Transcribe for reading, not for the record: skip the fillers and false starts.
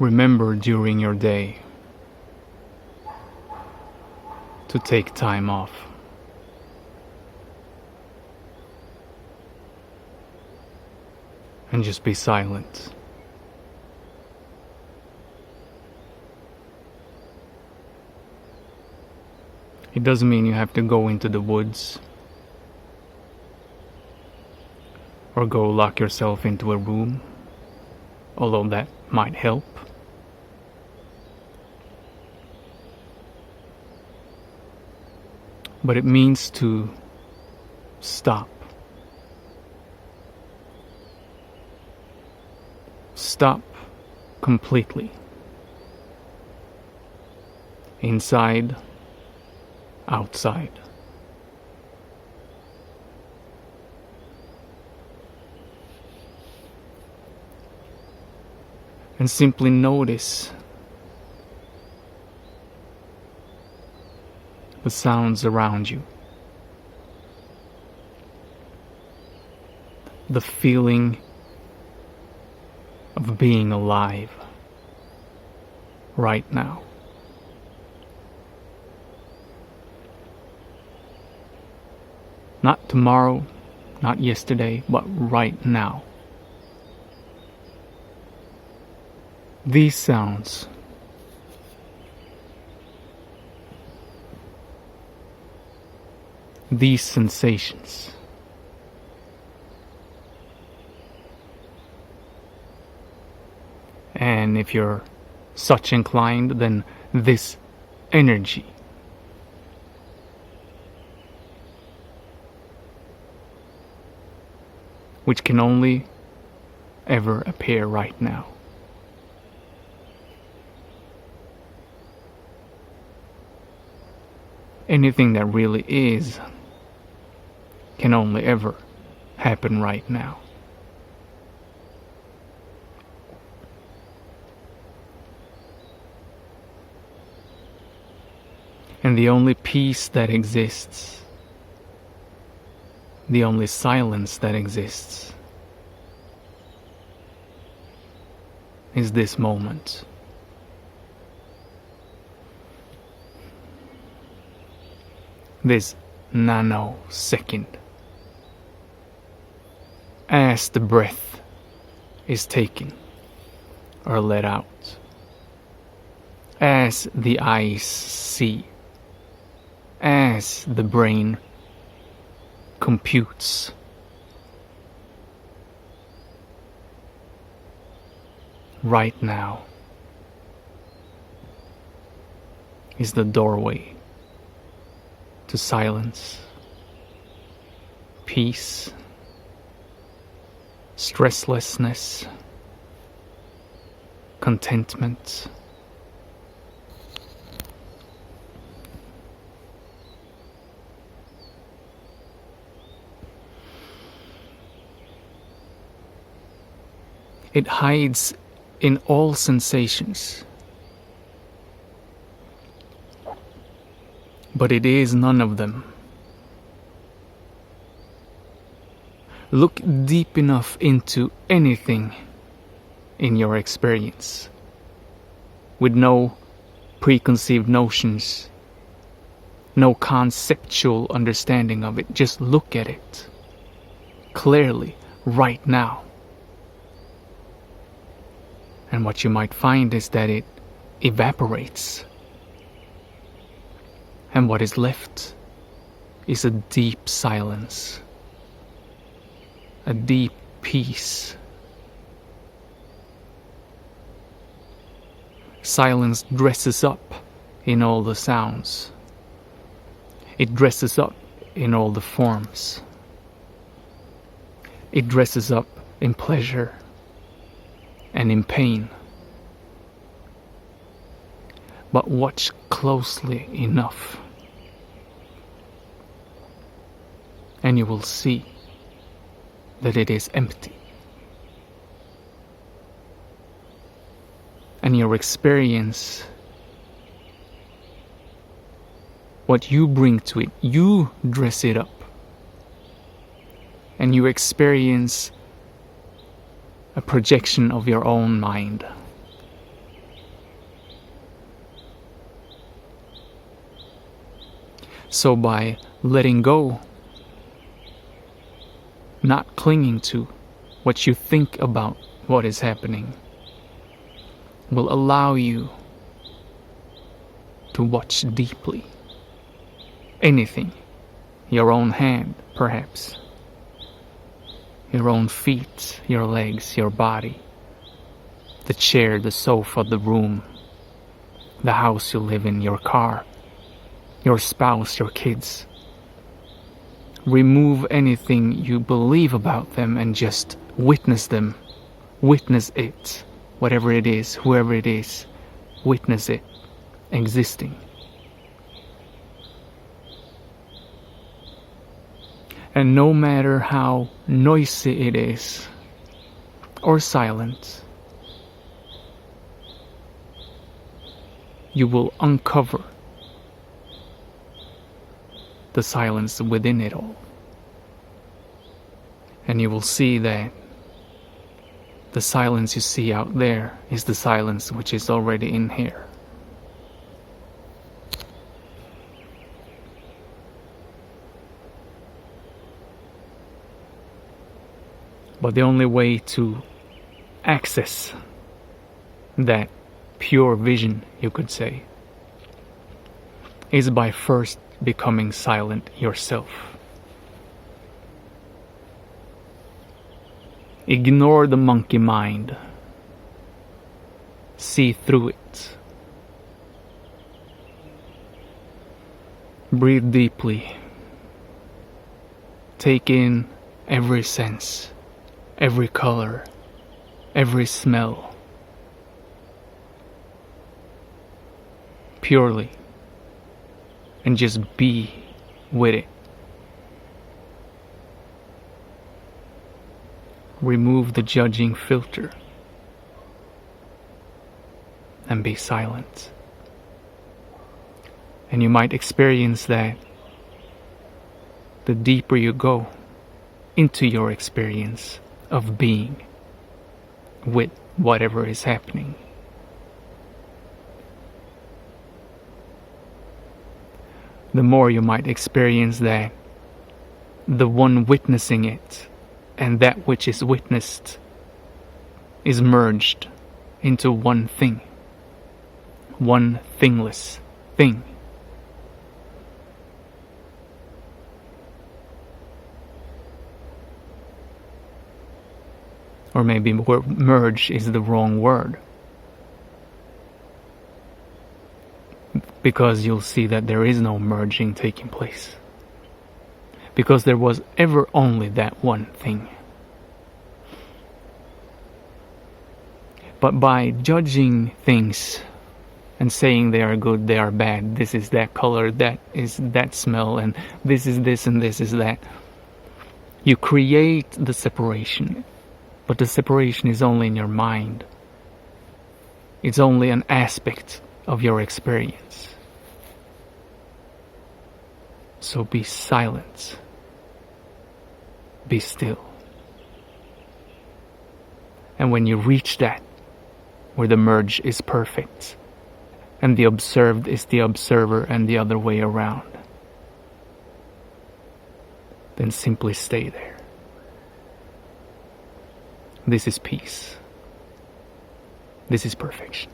Remember during your day to take time off. And just be silent. It doesn't mean you have to go into the woods or go lock yourself into a room, although that might help. But it means to stop. Stop completely. Inside, outside. And simply notice the sounds around you. The feeling of being alive right now. Not tomorrow, not yesterday, but right now. These sounds these sensations and if you're such inclined, then this energy which can only ever appear right now. Anything that really is can only ever happen right now. And the only peace that exists, the only silence that exists, is this moment. This nanosecond, as the breath is taken or let out, as the eyes see, as the brain computes. Right now is the doorway to silence, peace, stresslessness, contentment. It hides in all sensations, but it is none of them. Look deep enough into anything in your experience, with no preconceived notions, no conceptual understanding of it. Just look at it clearly right now. And what you might find is that it evaporates. And what is left is a deep silence, a deep peace. Silence dresses up in all the sounds. It dresses up in all the forms. It dresses up in pleasure and in pain. But watch closely enough, and you will see that it is empty. And your experience, what you bring to it, you dress it up. And you experience a projection of your own mind. So by letting go, not clinging to what you think about what is happening, will allow you to watch deeply. Anything. Your own hand, perhaps. Your own feet, your legs, your body. The chair, the sofa, the room. The house you live in, your car. Your spouse, your kids. Remove anything you believe about them and just witness them. Witness it. Whatever it is, whoever it is. Witness it. Existing. And no matter how noisy it is, or silent, you will uncover the silence within it all. And you will see that the silence you see out there is the silence which is already in here. But the only way to access that pure vision, you could say, is by first becoming silent yourself. Ignore the monkey mind. See through it. Breathe deeply. Take in every sense. Every color, every smell, purely, and just be with it. Remove the judging filter and be silent. And you might experience that the deeper you go into your experience of being with whatever is happening. The more you might experience that the one witnessing it and that which is witnessed is merged into one thing, one thingless thing. Or maybe merge is the wrong word. Because you'll see that there is no merging taking place. Because there was ever only that one thing. But by judging things and saying they are good, they are bad, this is that color, that is that smell, and this is this and this is that, you create the separation. But the separation is only in your mind. It's only an aspect of your experience. So be silent. Be still. And when you reach that, where the merge is perfect, and the observed is the observer and the other way around, then simply stay there. This is peace. This is perfection.